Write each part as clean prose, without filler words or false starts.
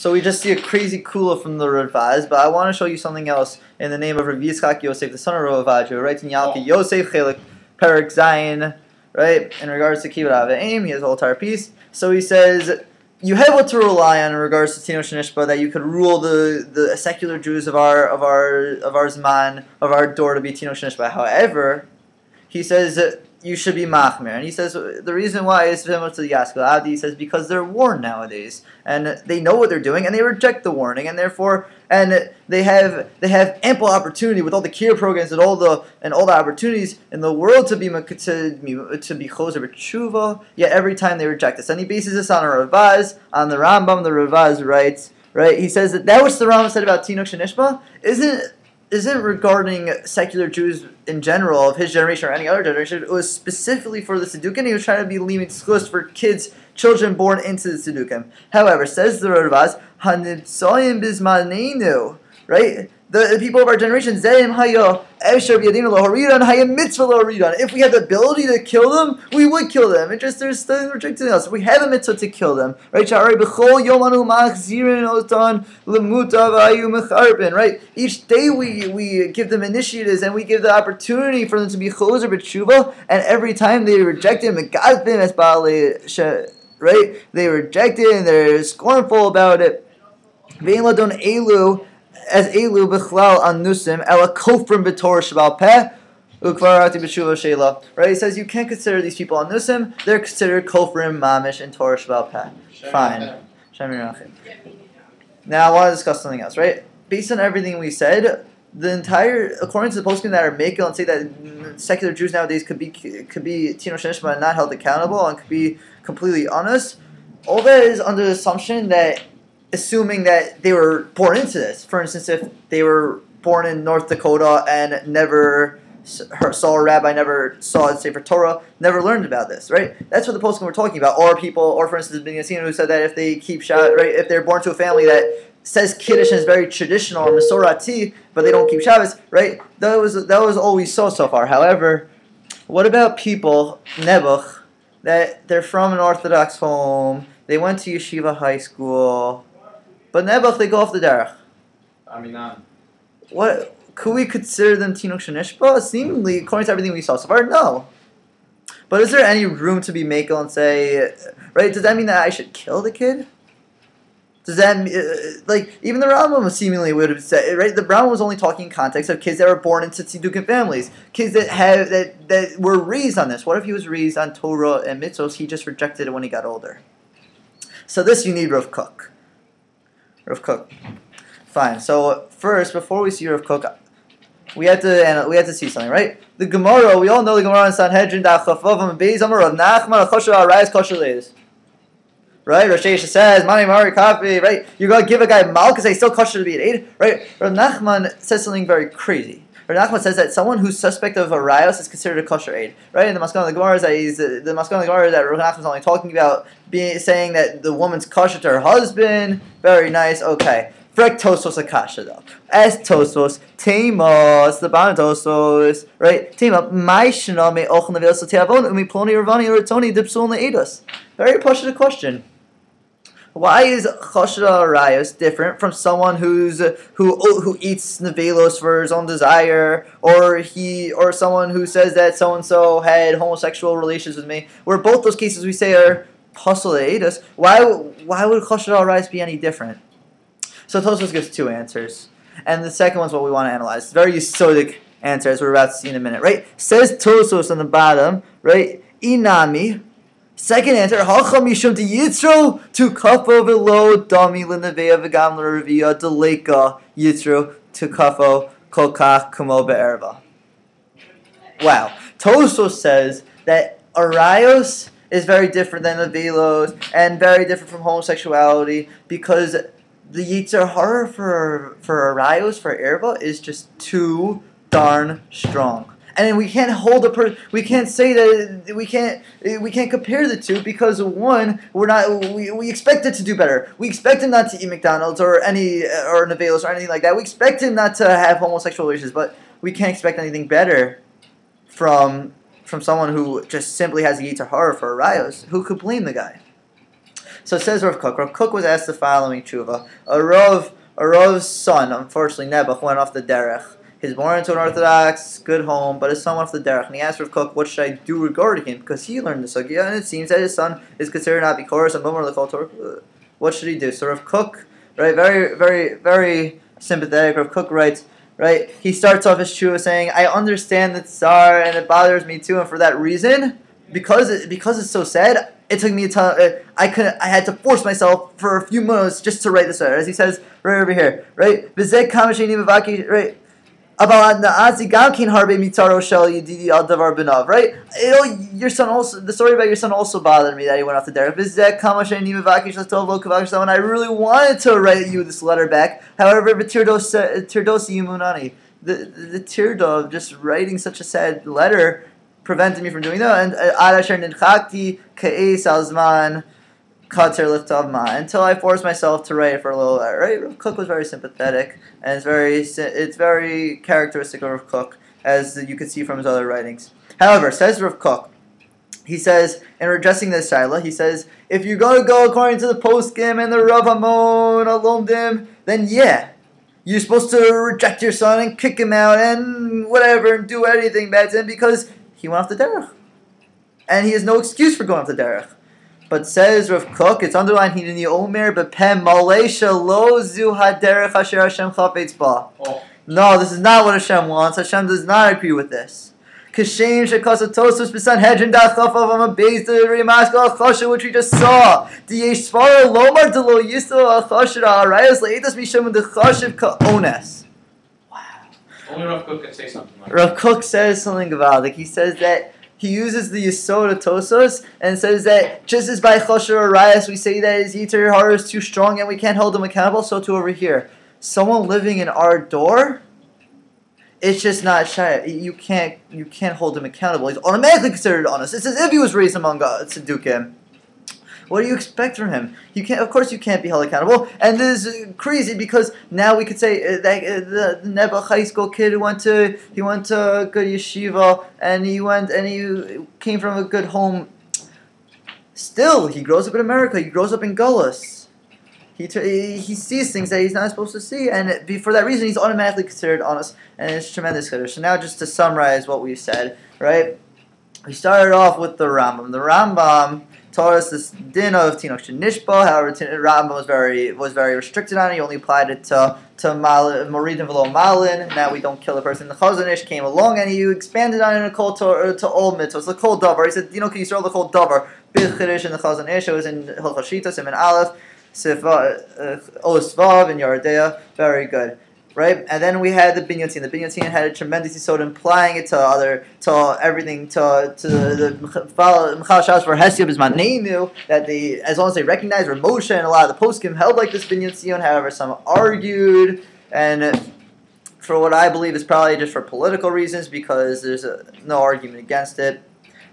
So we just see a crazy kula from the Ravaz, but I want to show you something else in the name of Rav Yitzchak Yosef, the son of Ravaj, who writes in Yalki Yosef Chelik Perik Zayin, right? In regards to Kibbut Avim, he has a whole entire piece. So he says, you have what to rely on in regards to Tinok Shenishba, that you could rule the secular Jews of our Zman, of our door to be Tinok Shenishba. However, he says you should be machmir, and he says the reason why is similar to the Yaskal Adi. He says because they're warned nowadays, and they know what they're doing, and they reject the warning, and therefore, and they have ample opportunity with all the care programs and all the opportunities in the world to be choser b'tshuva. Yet every time they reject this, and he bases this on a Ravaz, on the Rambam. The Ravaz writes, right? He says that which the Rambam said about Tinok Shenishba isn't regarding secular Jews in general of his generation or any other generation. It was specifically for the Tzedukim. He was trying to be limit exclusive for children born into the Tzedukim. However, says the Ravaz, Hanitzoyim bizmanenu, right? The people of our generation, Zeim hayo esher b'yadinu lohoridan hayam mitzvah lohoridan. If we had the ability to kill them, we would kill them. It just they're still rejecting us. We have a mitzvah to kill them, right? Sha'arei b'chol yomanu machzirin otan lemuta v'ayu mecharpin, right? Each day we give them initiatives and we give the opportunity for them to be choser b'tshuva, and every time they reject it, megadbin as ba'alei, right? They reject it and they're scornful about it. Ve'in ladon elu. As elu b'chlal anusim ela kofrim b'torah shebal peh ukvarati b'shuva sheila. Right? He says you can't consider these people anusim. They're considered kofrim mamish and Torah shebal peh. Fine. Now I want to discuss something else. Right? Based on everything we said, according to the poskim that are makel and say that secular Jews nowadays could be Tinok Shenishba and not held accountable and could be completely honest. All that is under the assumption that. Assuming that they were born into this. For instance, if they were born in North Dakota and never saw a rabbi, never saw a Sefer Torah, never learned about this, right? That's what the poskim were talking about. Or people, or for instance, Ben Yassine, who said that if they keep Shabbat, right, if they're born to a family that says Kiddush and is very traditional or Masorati, but they don't keep Shabbos, right? That was all we saw so far. However, what about people, Nebuch, that they're from an Orthodox home, they went to yeshiva high school, but Nebuch, they go off the derech. What could we consider them Tinok Shenishba? Seemingly, according to everything we saw so far, no. But is there any room to be makel and say, right? Does that mean that I should kill the kid? Does that even the Rambam seemingly would have said, right? The Rambam was only talking in context of kids that were born into Tzedukim families, kids that were raised on this. What if he was raised on Torah and mitzvos? He just rejected it when he got older. So this you need Rav Kook. Rav Kook. Fine. So first, before we see Rav Kook, we had to see something, right? The Gemara, we all know the Gemara in Sanhedrin, Daf Chafavim Beis Amar Rav Nachman Chosher Arayis Kosher Leis. Right? Rosh Hashanah says, Mani Mari Kafi, right? You're going to give a guy malk because he's still kosher to be an aid, right? Rav Nachman says something very crazy. Rav Nachman says that someone who's suspect of a rayos is considered a kosher aid, right? And the Maskana of the Gemara is that Rav Nachman is only talking about saying that the woman's kosher to her husband. Very nice. Okay. Frek Tosos Akasha though. As Tosos, Temos, the Ban Tosos, right? Tema, Maishna me Ochel Nevel Sotiavon, Umi Ploni Ravani or Tony Dipsul Eidos. Very partial question. Why is Choshra Rayos different from someone who eats nevelos for his own desire, or someone who says that so and so had homosexual relations with me? Where both those cases we say are pasul eidos. Why would Choshra Rayos be any different? So Tosfos gives two answers, and the second one's what we want to analyze. Very yesodic answer, as we're about to see in a minute. Right? Says Tosfos on the bottom. Right? Inami. Second answer, Hacham Mishum to Yitzro to Kafo Velo Dami Linavea Vegam Ravia Deleka Yitzro to Kafo Kolkach Kumo Be'erva. Wow. Tosfos says that Arayos is very different than Nevelos and very different from homosexuality because the Yitzer Hara for Arayos, for Erva, is just too darn strong. And we can't we can't say that we can't compare the two because one, we expect it to do better. We expect him not to eat McDonald's or Nevelos or anything like that. We expect him not to have homosexual relations, but we can't expect anything better from someone who just simply has a Yitzer Hara for Arayos. Who could blame the guy? So it says Rav Kook. Rav Kook was asked the following tshuva. A Rav's son, unfortunately, Nebuch, went off the derech. He's born into an Orthodox, good home, but his son went off the derech. And he asked Rav Kook, what should I do regarding him? Because he learned the sugya, and it seems that his son is considered not bikoros and bummer the Torah. What should he do? So Rav Kook, right, very, very, very sympathetic. Rav Kook writes, right, he starts off his tshuva saying, I understand the tsar, and it bothers me too, and for that reason, because it's so sad, it took me a time. I had to force myself for a few minutes just to write this letter, as he says right over here, right? Right. About the Azigamkin Harbe Mitaro Shel Yedidi Al Davar Benav, right? Your son also, the story about your son also bothered me that he went off the derech. And I really wanted to write you this letter back. However, Tirdosi Yumunani, the tirdo of just writing such a sad letter prevented me from doing that. And Adasher Nidchakti Ka'es Alzman until I forced myself to write it for a little while, right? Rav Kook was very sympathetic, and it's very characteristic of Rav Kook, as you can see from his other writings. However, says Rav Kook, he says, in addressing this shaila, he says, if you're going to go according to the poskim and the Rav Hamon Alomdim, then yeah, you're supposed to reject your son and kick him out and whatever and do anything bad to him because he went off the derech. And he has no excuse for going off the derech. But says Rav Kook, it's underlined here in the Omer, b'pem malesha lo zu haderech asher Hashem chafetz ba. No, this is not what Hashem wants. Hashem does not agree with this. Kashem shekasatosus b'sanhedrin da'chafav amabez de'rimaskal achasha, which we just saw. D'yesh svara lomar d'lo yisrael achasha ha'arayos le'edas misham d'chashiv ka'ones. Wow. Only Rav Kook can say something like that. Rav Kook says something about it. He says that he uses the Yisod of Tosos and says that just as by Chosher Arayas we say that his Yiter Har is too strong and we can't hold him accountable, so too over here. Someone living in our door, it's just not shy. You can't hold him accountable. He's automatically considered honest. It's as if he was raised among Tzedukim. What do you expect from him? You can't. Of course, you can't be held accountable. And this is crazy because now we could say that the Nebuch high school kid who went to a good yeshiva and he came from a good home. Still, he grows up in America. He grows up in Gullus. He sees things that he's not supposed to see, and for that reason, he's automatically considered honest. And it's tremendous chiddush. So now, just to summarize what we said, right? We started off with the Rambam. The Rambam taught us this din of tinok shenishba. However, Rambam was very restricted on it. He only applied it to moridin v'lo malin. Now we don't kill a person. The Chazon Ish came along and he expanded on it to all mitzvahs. The kol davar. He said, can you throw the kol davar? Bid chiddush in the Chazon Ish. It was in Hilchos Shita, Siman Aleph, Os Vav, and Yardea. Very good. Right, and then we had the binyatin. The binyatin had a tremendous yisod, implying it to everything, to the Michal Shas for Hesyab is Manenu, that as long as they recognize Moshe and a lot of the poskim held like this binyatin. However, some argued, and for what I believe is probably just for political reasons, because there's no argument against it.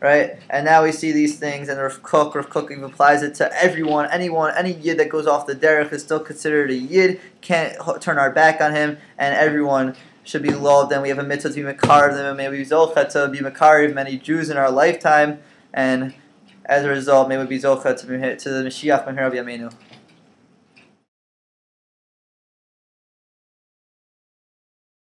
Right, and now we see these things, and Rav Kook even applies it to everyone, anyone, any yid that goes off the derech is still considered a yid. Can't turn our back on him, and everyone should be loved. And we have a mitzvah to be makariv them, and may we be zocha to be makariv many Jews in our lifetime, and as a result, may we be zocha to the Mashiach Meher of Yameinu.